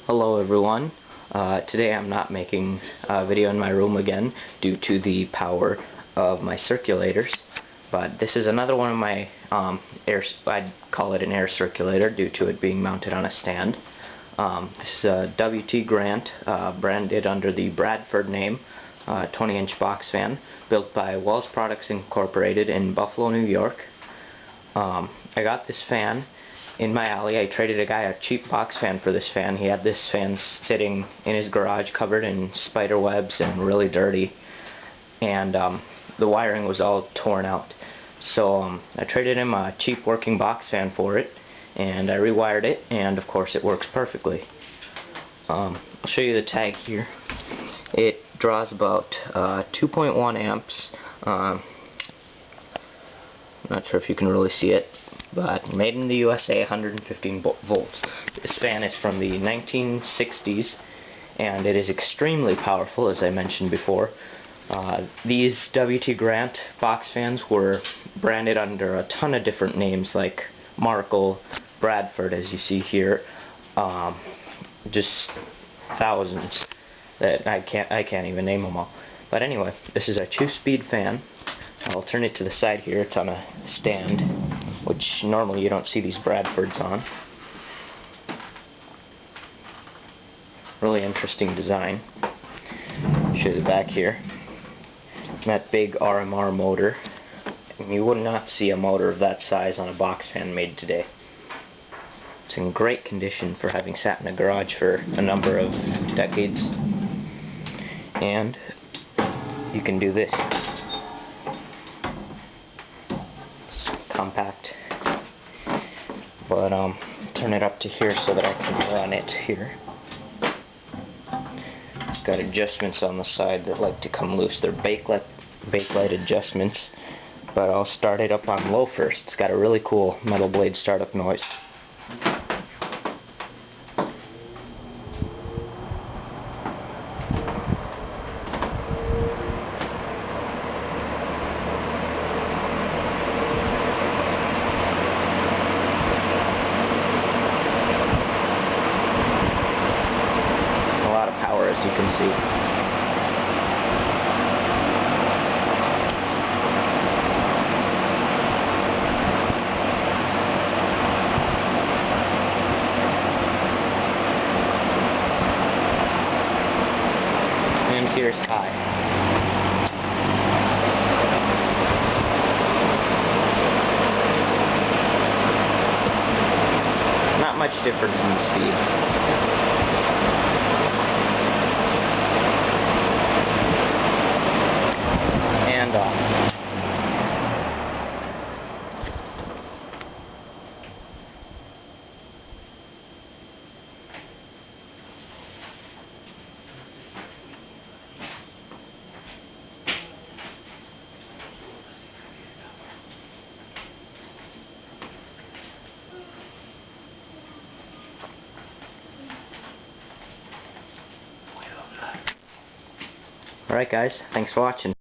Hello everyone. Today I'm not making a video in my room again due to the power of my circulators, but this is another one of my I'd call it an air circulator due to it being mounted on a stand. This is a WT Grant, branded under the Bradford name, 20-inch box fan, built by Wells Products Incorporated in Buffalo, New York. I got this fan in my alley. I traded a guy a cheap box fan for this fan. He had this fan sitting in his garage covered in spider webs and really dirty, and the wiring was all torn out. So I traded him a cheap working box fan for it, and I rewired it, and of course it works perfectly. I'll show you the tag here. It draws about 2.1 amps. I'm not sure if you can really see it, but made in the USA, 115 volts. This fan is from the 1960's, and it is extremely powerful, as I mentioned before. These WT Grant box fans were branded under a ton of different names, like Markle, Bradford, as you see here. Just thousands that I can't even name them all. But anyway, this is a 2-speed fan. I'll turn it to the side here. It's on a stand, which normally you don't see these Bradfords on. Really interesting design. Show you the back here. That big RMR motor. And you would not see a motor of that size on a box fan made today. It's in great condition for having sat in a garage for a number of decades. And you can do this. Compact, but turn it up to here so that I can run it here. It's got adjustments on the side that like to come loose. They're bakelite adjustments, but I'll start it up on low first. It's got a really cool metal blade startup noise. Power, as you can see. And here's high. Not much difference in the speeds. And Alright guys, thanks for watching.